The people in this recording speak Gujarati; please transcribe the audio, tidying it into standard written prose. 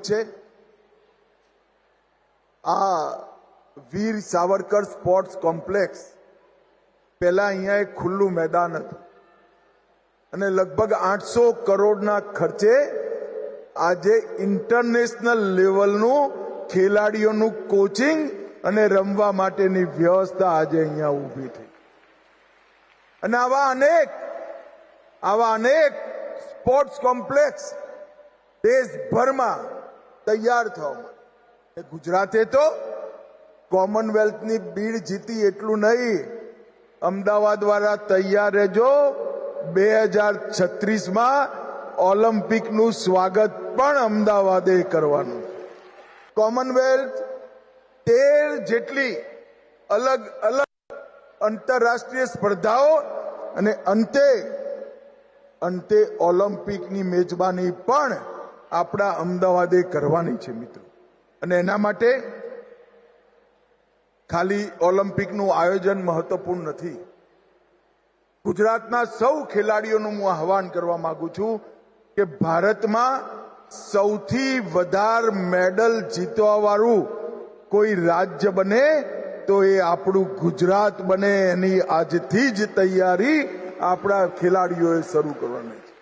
છે। આ વીર સાવરકર સ્પોર્ટ્સ કોમ્પ્લેક્સ પહેલા અહીંયા એક ખુલ્લું મેદાન હતું અને લગભગ 800 કરોડના ખર્ચે આજે ઇન્ટરનેશનલ લેવલનું ખેલાડીઓનું કોચિંગ અને રમવા માટેની વ્યવસ્થા આજે અહીંયા ઊભી થઈ અને આવા અનેક સ્પોર્ટ્સ કોમ્પ્લેક્સ દેશભરમાં તૈયાર થવા માટે ગુજરાતે તો કોમનવેલ્થની બીડ જીતી એટલું નહીં, અમદાવાદ વાળા તૈયાર રહેજો, 2036માં ઓલિમ્પિકનું સ્વાગત પણ અમદાવાદે કરવાનું છે। કોમનવેલ્થ 13 જેટલી અલગ અલગ આંતરરાષ્ટ્રીય સ્પર્ધાઓ અને અંતે ઓલિમ્પિકની મેજબાની પણ આપણા અમદાવાદે કરવાની છે મિત્રો। અને એના માટે ખાલી ઓલિમ્પિકનું આયોજન મહત્વપૂર્ણ નથી, ગુજરાતના સૌ ખેલાડીઓનું હું આહવાન કરવા માંગુ છું કે ભારતમાં સૌથી વધારે મેડલ જીતવાવાળું કોઈ રાજ્ય બને તો એ આપણું ગુજરાત બને। એની આજથી જ તૈયારી આપણા ખેલાડીઓએ શરૂ કરવાની છે।